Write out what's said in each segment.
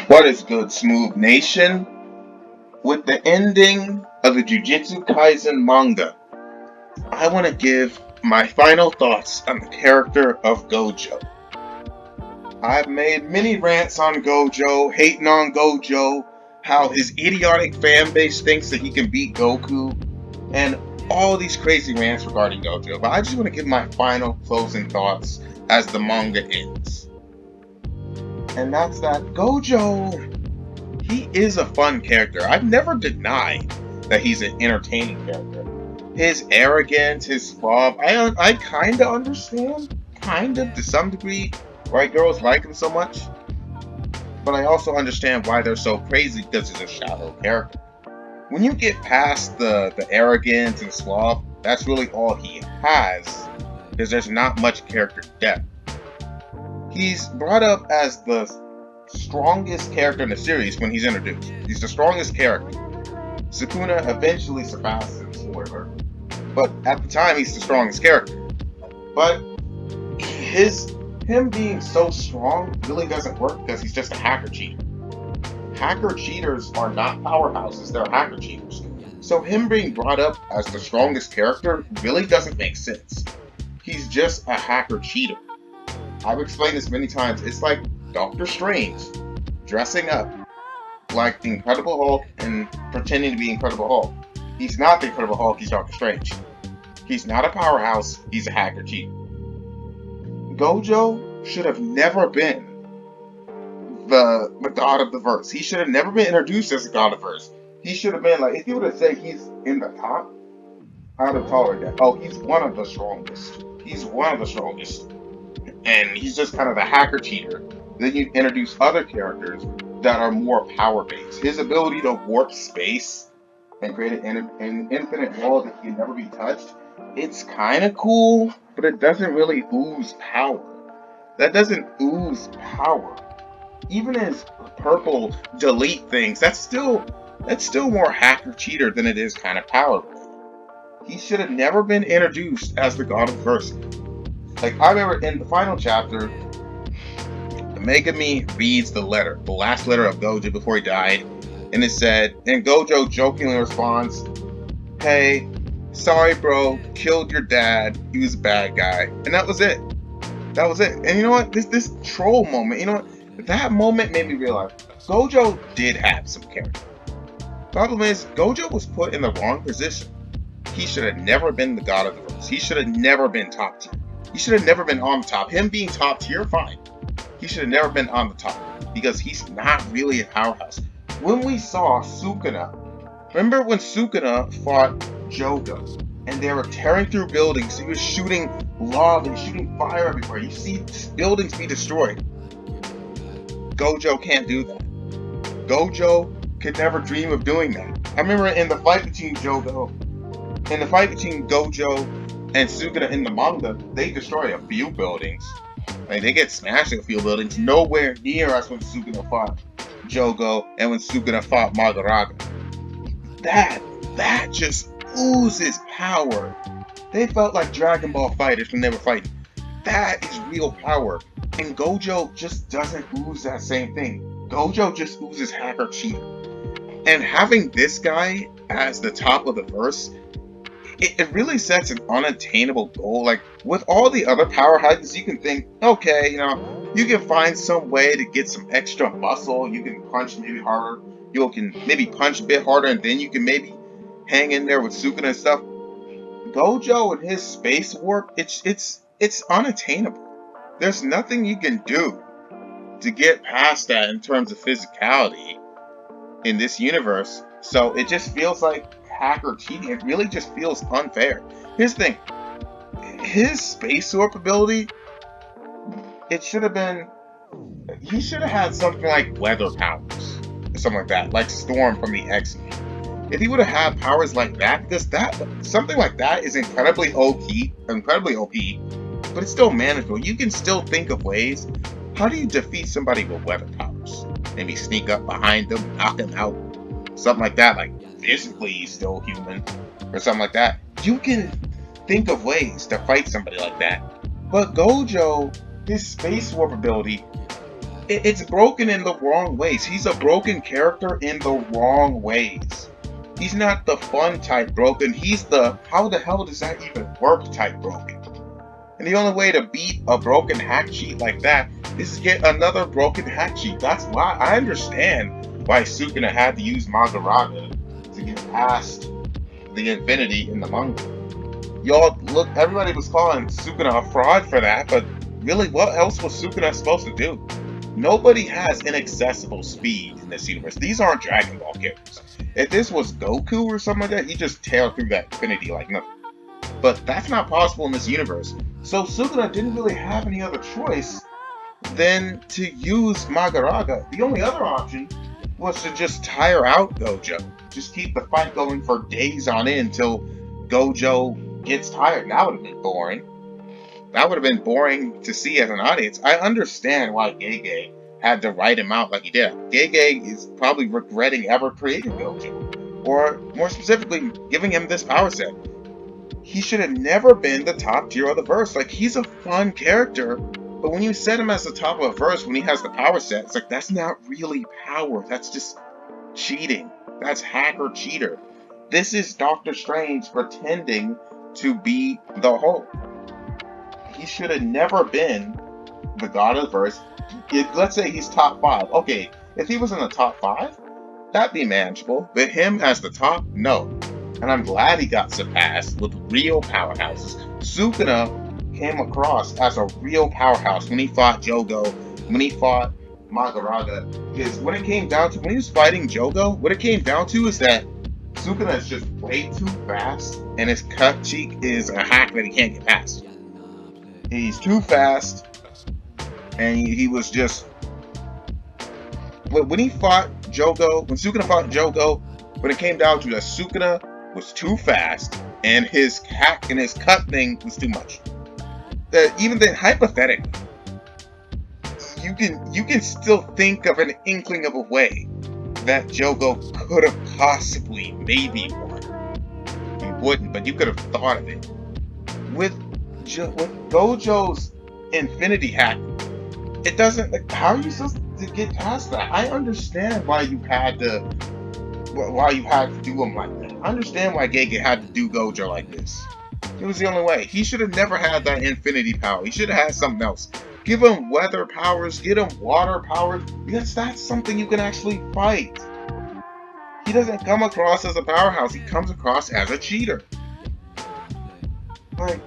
What is good, Smooth Nation? With the ending of the Jujutsu Kaisen manga, I want to give my final thoughts on the character of Gojo. I've made many rants on Gojo, hating on Gojo, how his idiotic fan base thinks that he can beat Goku, and all these crazy rants regarding Gojo. But I just want to give my final closing thoughts as the manga ends. And that's that Gojo, he is a fun character. I've never denied that he's an entertaining character. His arrogance, his suave, I kind of understand, kind of to some degree, why girls like him so much. But I also understand why they're so crazy because he's a shallow character. When you get past the arrogance and suave, that's really all he has, because there's not much character depth. He's brought up as the strongest character in the series when he's introduced. He's the strongest character. Sukuna eventually surpasses him, spoiler. But at the time, he's the strongest character. But him being so strong really doesn't work because he's just a hacker cheater. Hacker cheaters are not powerhouses, they're hacker cheaters. So him being brought up as the strongest character really doesn't make sense. He's just a hacker cheater. I've explained this many times. It's like Doctor Strange dressing up like the Incredible Hulk and pretending to be Incredible Hulk. He's not the Incredible Hulk, he's Doctor Strange. He's not a powerhouse, he's a hacker cheater. Gojo should have never been the god of the verse. He should have never been introduced as the god of the verse. He should have been like, if you were to say he's in the top, I would have tolerated that. Oh, he's one of the strongest. He's one of the strongest. And he's just kind of the hacker cheater. Then you introduce other characters that are more power based. His ability to warp space and create an infinite wall that can never be touched, it's kind of cool, but it doesn't really ooze power. That doesn't ooze power. Even his purple delete things, that's still more hacker cheater than it is kind of powerful. He should have never been introduced as the god of verse. Like, I remember in the final chapter, Megami reads the last letter of Gojo before he died, and it said, and Gojo jokingly responds, "Hey, sorry bro, killed your dad, he was a bad guy." And that was it. That was it. And you know what? This troll moment, you know what? That moment made me realize Gojo did have some character. Problem is, Gojo was put in the wrong position. He should have never been the god of the verse. He should have never been top tier. He should have never been on the top. Him being top tier, fine. He should have never been on the top because he's not really a powerhouse. When we saw Sukuna, remember when Sukuna fought Jogo and they were tearing through buildings? He was shooting lava and shooting fire everywhere. You see buildings be destroyed. Gojo can't do that. Gojo could never dream of doing that. I remember in the fight between Gojo and Sukuna in the manga, they destroy a few buildings. Like, they get smashed in a few buildings, nowhere near as when Sukuna fought Jogo and when Sukuna fought Madaraga. That just oozes power. They felt like Dragon Ball fighters when they were fighting. That is real power. And Gojo just doesn't ooze that same thing. Gojo just oozes hacker cheater. And having this guy as the top of the verse, it really sets an unattainable goal. Like, with all the other power hikers, you can think, okay, you can find some way to get some extra muscle. You can punch maybe harder. You can maybe punch a bit harder, and then you can maybe hang in there with Sukuna and stuff. Gojo and his space warp, it's unattainable. There's nothing you can do to get past that in terms of physicality in this universe. So it just feels like hacker cheating. It really just feels unfair. Here's the thing. His space warp ability, it should have been, he should have had something like weather powers or something like that, like Storm from the X-Men. If he would have had powers like that, because something like that is incredibly OP, but it's still manageable. You can still think of ways. How do you defeat somebody with weather powers? Maybe sneak up behind them, knock them out, something like that. Like, physically he's still human, or something like that. You can think of ways to fight somebody like that. But Gojo, his space warp ability, It's broken in the wrong ways. He's a broken character in the wrong ways. He's not the fun type broken. He's the how the hell does that even work type broken. And the only way to beat a broken hack sheet like that is to get another broken hack sheet. That's why I understand why Sukuna had to use Magaraga to get past the infinity in the manga. Y'all look, everybody was calling Sukuna a fraud for that, but really, what else was Sukuna supposed to do? Nobody has inaccessible speed in this universe. These aren't Dragon Ball characters. If this was Goku or something like that, he just tailed through that infinity like nothing. But that's not possible in this universe. So Sukuna didn't really have any other choice than to use Magaraga. The only other option was to just tire out Gojo. Just keep the fight going for days on end until Gojo gets tired. That would have been boring. That would have been boring to see as an audience. I understand why Gege had to write him out like he did. Gege is probably regretting ever creating Gojo. Or, more specifically, giving him this power set. He should have never been the top tier of the verse. Like, he's a fun character, but when you set him as the top of a verse when he has the power set, it's like, that's not really power. That's just cheating. That's hacker cheater. This is Doctor Strange pretending to be the Hulk. He should have never been the god of the verse. Let's say he's top 5. Okay, if he was in the top 5, that'd be manageable. But him as the top, no. And I'm glad he got surpassed with real powerhouses. Sukuna came across as a real powerhouse when he fought Jogo, when he fought Magaraga. Because when it came down to, when he was fighting Jogo, what it came down to is that Sukuna is just way too fast, and his cut cheek is a hack that he can't get past. He's too fast, and he was just... When he fought Jogo, when Sukuna fought Jogo, when it came down to that, Sukuna was too fast, and his hack and his cut thing was too much. Even then, hypothetically, you can still think of an inkling of a way that Jogo could have possibly maybe won. He wouldn't, but you could have thought of it. With Gojo's infinity hack, it doesn't. Like, how are you supposed to get past that? I understand why you had to do him like that. I understand why Gege had to do Gojo like this. It was the only way. He should have never had that infinity power. He should have had something else. Give him weather powers, get him water powers, because that's something you can actually fight. He doesn't come across as a powerhouse. He comes across as a cheater. Like,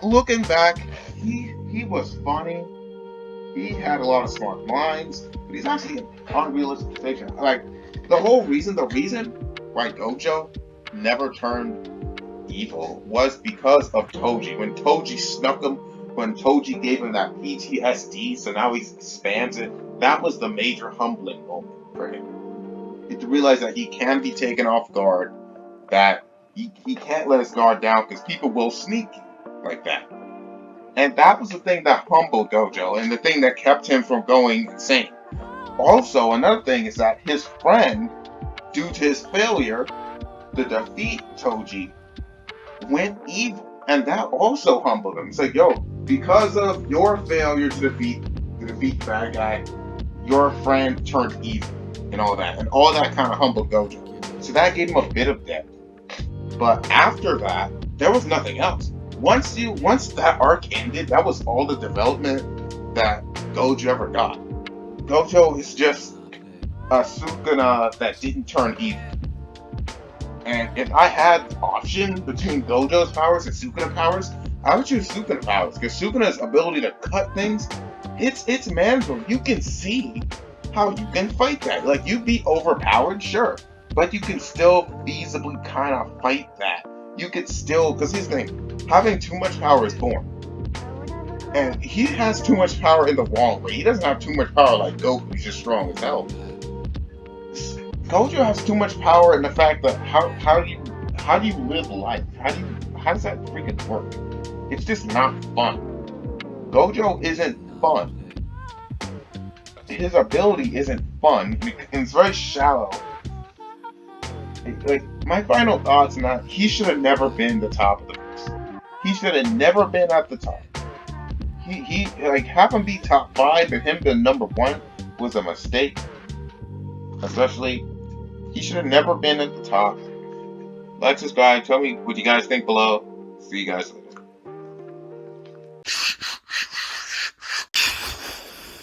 looking back, he was funny. He had a lot of smart lines, but he's actually an unrealistic fiction. Like, the reason why Gojo never turned evil was because of Toji. When Toji snuck him, when Toji gave him that PTSD, so now he spams it, that was the major humbling moment for him. To realize that he can be taken off guard, that he can't let his guard down because people will sneak like that. And that was the thing that humbled Gojo, and the thing that kept him from going insane. Also, another thing is that his friend, due to his failure to defeat Toji, went evil. And that also humbled him. It's like, yo, because of your failure to defeat the bad guy, your friend turned evil and all that. And all that kind of humbled Gojo. So that gave him a bit of depth. But after that, there was nothing else. Once that arc ended, that was all the development that Gojo ever got. Gojo is just a Sukuna that didn't turn evil. And if I had the option between Gojo's powers and Sukuna powers, I would choose Sukuna powers, because Sukuna's ability to cut things, it's manageable. You can see how you can fight that. Like, you'd be overpowered, sure, but you can still feasibly kind of fight that. You could still, because here's the thing, having too much power is boring. And he has too much power in the wrong way. He doesn't have too much power like Goku, he's just strong as hell. Gojo has too much power in the fact that how do you live life? How does that freaking work? It's just not fun. Gojo isn't fun. His ability isn't fun. It's very shallow. Like, my final thoughts on that, he should have never been the top of the list. He should have never been at the top. He like have him be top 5 and him the number 1 was a mistake. Especially, he should have never been at the top. Like, subscribe, tell me what you guys think below. See you guys later.